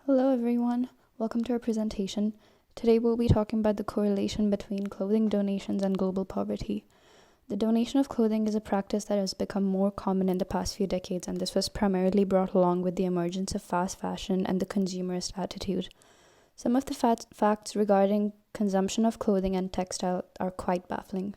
Hello, everyone. Welcome to our presentation. Today, we'll be talking about the correlation between clothing donations and global poverty. The donation of clothing is a practice that has become more common in the past few decades, and this was primarily brought along with the emergence of fast fashion and the consumerist attitude. Some of the facts regarding consumption of clothing and textile are quite baffling.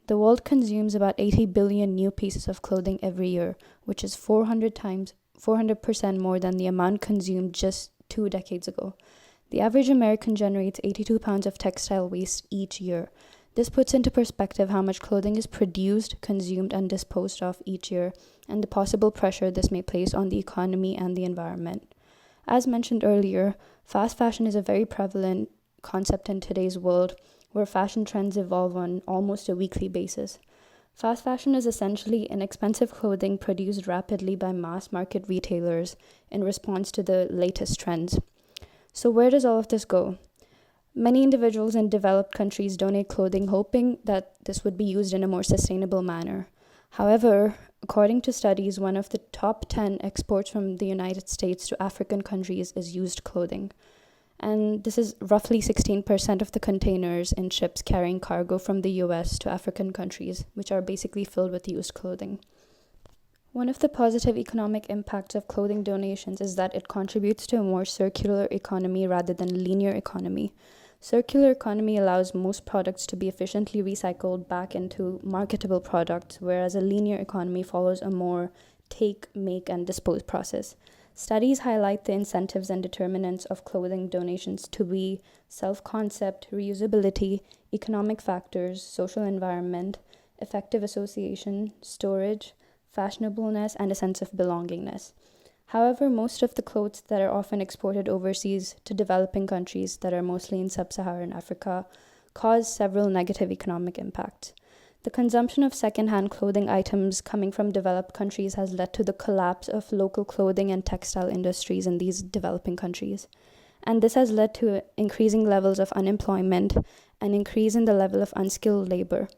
The world consumes about 80 billion new pieces of clothing every year, which is 400% more than the amount consumed just 2 decades ago. The average American generates 82 pounds of textile waste each year. This puts into perspective how much clothing is produced, consumed, and disposed of each year, and the possible pressure this may place on the economy and the environment. As mentioned earlier, fast fashion is a very prevalent concept in today's world, where fashion trends evolve on almost a weekly basis. Fast fashion is essentially inexpensive clothing produced rapidly by mass market retailers in response to the latest trends. So where does all of this go? Many individuals in developed countries donate clothing hoping that this would be used in a more sustainable manner. However, according to studies, one of the top 10 exports from the United States to African countries is used clothing. And this is roughly 16% of the containers in ships carrying cargo from the US to African countries, which are basically filled with used clothing. One of the positive economic impacts of clothing donations is that it contributes to a more circular economy rather than a linear economy. Circular economy allows most products to be efficiently recycled back into marketable products, whereas a linear economy follows a more take, make, and dispose process. Studies highlight the incentives and determinants of clothing donations to be self-concept, reusability, economic factors, social environment, effective association, storage, fashionableness, and a sense of belongingness. However, most of the clothes that are often exported overseas to developing countries that are mostly in sub-Saharan Africa cause several negative economic impacts. The consumption of second-hand clothing items coming from developed countries has led to the collapse of local clothing and textile industries in these developing countries. And this has led to increasing levels of unemployment and increase in the level of unskilled labor.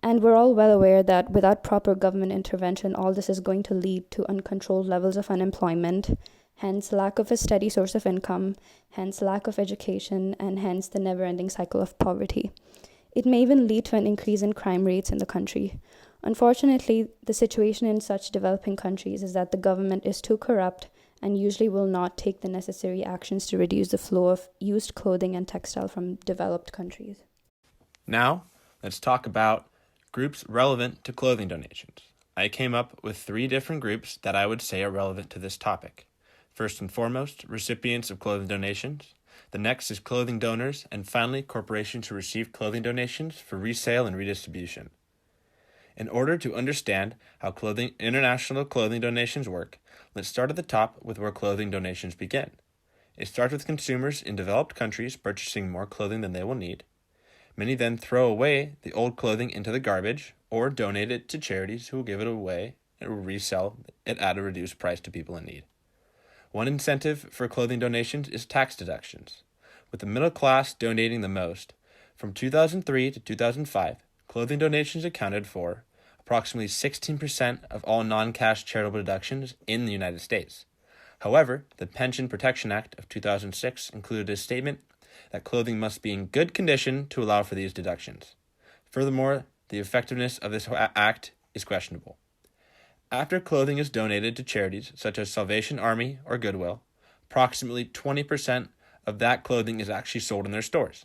And we're all well aware that without proper government intervention, all this is going to lead to uncontrolled levels of unemployment, hence lack of a steady source of income, hence lack of education, and hence the never-ending cycle of poverty. It may even lead to an increase in crime rates in the country. Unfortunately, the situation in such developing countries is that the government is too corrupt and usually will not take the necessary actions to reduce the flow of used clothing and textile from developed countries. Now, let's talk about groups relevant to clothing donations. I came up with 3 different groups that I would say are relevant to this topic. First and foremost, recipients of clothing donations. The next is clothing donors, and finally, corporations who receive clothing donations for resale and redistribution. In order to understand how international clothing donations work, let's start at the top with where clothing donations begin. It starts with consumers in developed countries purchasing more clothing than they will need. Many then throw away the old clothing into the garbage or donate it to charities who will give it away and will resell it at a reduced price to people in need. One incentive for clothing donations is tax deductions. With the middle class donating the most, from 2003 to 2005, clothing donations accounted for approximately 16% of all non-cash charitable deductions in the United States. However, the Pension Protection Act of 2006 included a statement that clothing must be in good condition to allow for these deductions. Furthermore, the effectiveness of this act is questionable. After clothing is donated to charities such as Salvation Army or Goodwill, approximately 20% of that clothing is actually sold in their stores.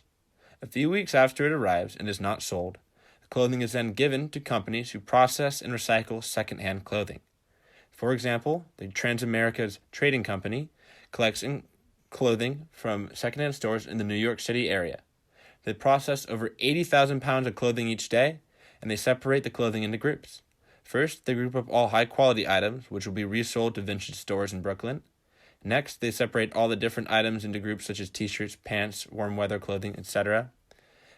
A few weeks after it arrives and is not sold, the clothing is then given to companies who process and recycle second-hand clothing. For example, the Transamerica's Trading Company collects clothing from second-hand stores in the New York City area. They process over 80,000 pounds of clothing each day, and they separate the clothing into groups. First, they group up all high-quality items, which will be resold to vintage stores in Brooklyn. Next, they separate all the different items into groups such as t-shirts, pants, warm weather clothing, etc.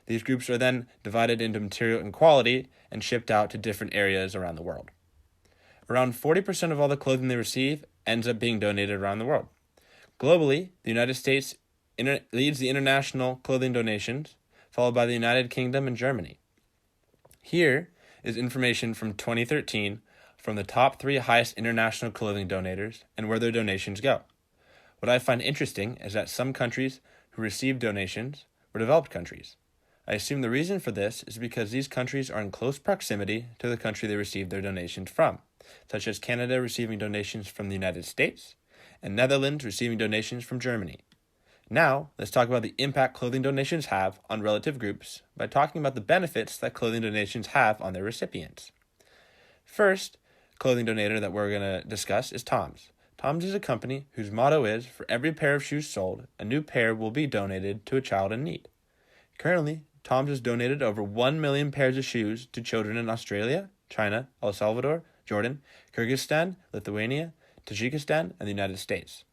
These groups are then divided into material and quality and shipped out to different areas around the world. Around 40% of all the clothing they receive ends up being donated around the world. Globally, the United States leads the international clothing donations, followed by the United Kingdom and Germany. Here is information from 2013 from the top 3 highest international clothing donators and where their donations go. What I find interesting is that some countries who received donations were developed countries. I assume the reason for this is because these countries are in close proximity to the country they received their donations from, such as Canada receiving donations from the United States and Netherlands receiving donations from Germany. Now, let's talk about the impact clothing donations have on relative groups by talking about the benefits that clothing donations have on their recipients. First, clothing donator that we're going to discuss is Tom's. Tom's is a company whose motto is, for every pair of shoes sold, a new pair will be donated to a child in need. Currently, Tom's has donated over 1 million pairs of shoes to children in Australia, China, El Salvador, Jordan, Kyrgyzstan, Lithuania, Tajikistan, and the United States.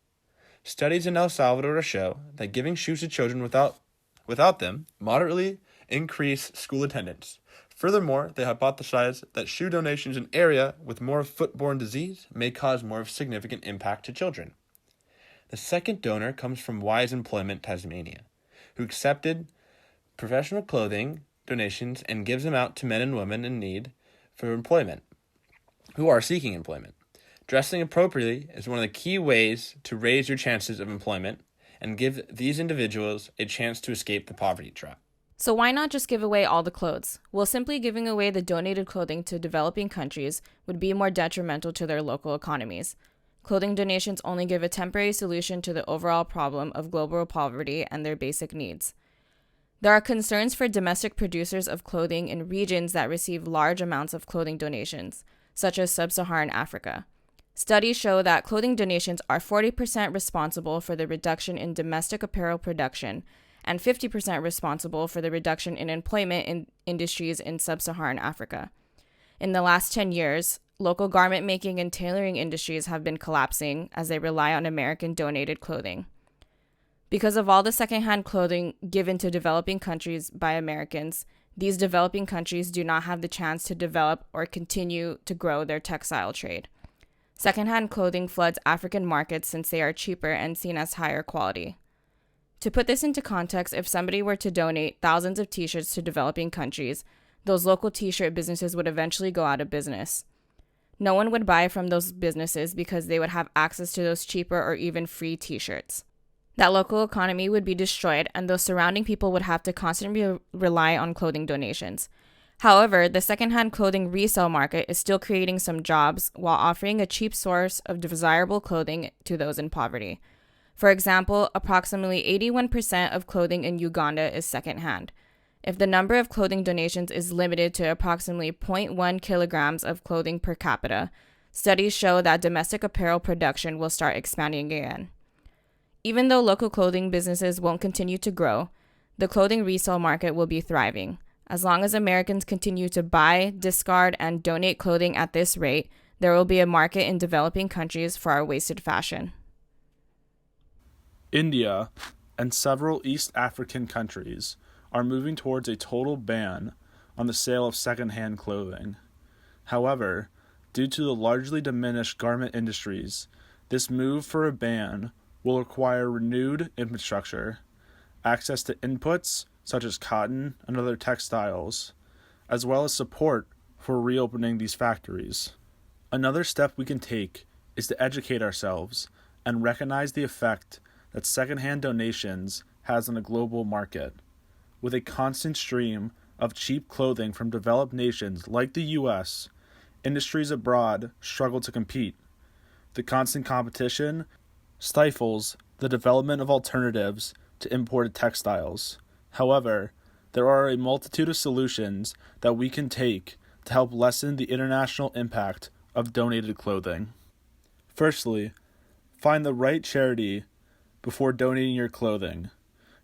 Studies in El Salvador show that giving shoes to children without them moderately increase school attendance. Furthermore, they hypothesize that shoe donations in an area with more foot-borne disease may cause more significant impact to children. The second donor comes from Wise Employment Tasmania, who accepted professional clothing donations and gives them out to men and women in need for employment, who are seeking employment. Dressing appropriately is one of the key ways to raise your chances of employment and give these individuals a chance to escape the poverty trap. So why not just give away all the clothes? Well, simply giving away the donated clothing to developing countries would be more detrimental to their local economies. Clothing donations only give a temporary solution to the overall problem of global poverty and their basic needs. There are concerns for domestic producers of clothing in regions that receive large amounts of clothing donations, such as sub-Saharan Africa. Studies show that clothing donations are 40% responsible for the reduction in domestic apparel production and 50% responsible for the reduction in employment in industries in sub-Saharan Africa. In the last 10 years, local garment making and tailoring industries have been collapsing as they rely on American donated clothing. Because of all the secondhand clothing given to developing countries by Americans, these developing countries do not have the chance to develop or continue to grow their textile trade. Secondhand clothing floods African markets since they are cheaper and seen as higher quality. To put this into context, if somebody were to donate thousands of t-shirts to developing countries, those local t-shirt businesses would eventually go out of business. No one would buy from those businesses because they would have access to those cheaper or even free t-shirts. That local economy would be destroyed, and those surrounding people would have to constantly rely on clothing donations. However, the secondhand clothing resale market is still creating some jobs while offering a cheap source of desirable clothing to those in poverty. For example, approximately 81% of clothing in Uganda is secondhand. If the number of clothing donations is limited to approximately 0.1 kilograms of clothing per capita, studies show that domestic apparel production will start expanding again. Even though local clothing businesses won't continue to grow, the clothing resale market will be thriving. As long as Americans continue to buy, discard, and donate clothing at this rate, there will be a market in developing countries for our wasted fashion. India and several East African countries are moving towards a total ban on the sale of secondhand clothing. However, due to the largely diminished garment industries, this move for a ban will require renewed infrastructure, access to inputs such as cotton and other textiles, as well as support for reopening these factories. Another step we can take is to educate ourselves and recognize the effect that secondhand donations has on a global market. With a constant stream of cheap clothing from developed nations like the U.S., industries abroad struggle to compete. The constant competition stifles the development of alternatives to imported textiles. However, there are a multitude of solutions that we can take to help lessen the international impact of donated clothing. Firstly, find the right charity before donating your clothing.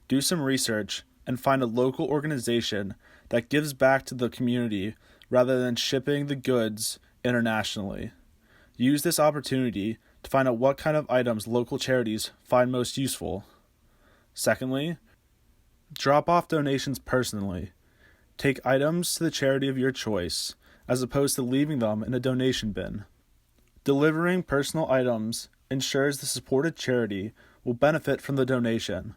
Do some research and find a local organization that gives back to the community rather than shipping the goods internationally. Use this opportunity to find out what kind of items local charities find most useful. Secondly, drop off donations personally. Take items to the charity of your choice, as opposed to leaving them in a donation bin. Delivering personal items ensures the supported charity will benefit from the donation.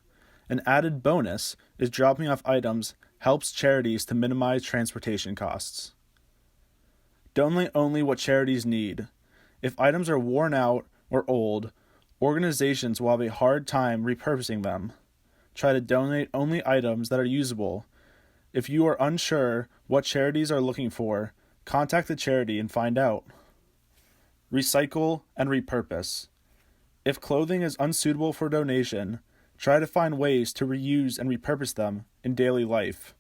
An added bonus is dropping off items helps charities to minimize transportation costs. Donate only what charities need. If items are worn out or old, Organizations will have a hard time repurposing them. Try to donate only items that are usable. If you are unsure what charities are looking for, contact the charity and find out. Recycle and repurpose. If clothing is unsuitable for donation, try to find ways to reuse and repurpose them in daily life.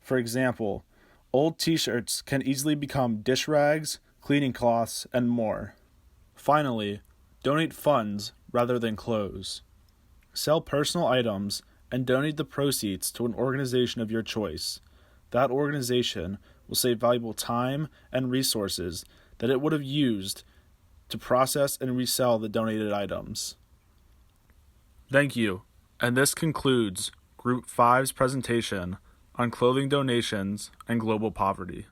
For example, old t-shirts can easily become dish rags, cleaning cloths, and more. Finally, donate funds rather than clothes. Sell personal items and donate the proceeds to an organization of your choice. That organization will save valuable time and resources that it would have used to process and resell the donated items. Thank you, and this concludes Group 5's presentation on clothing donations and global poverty.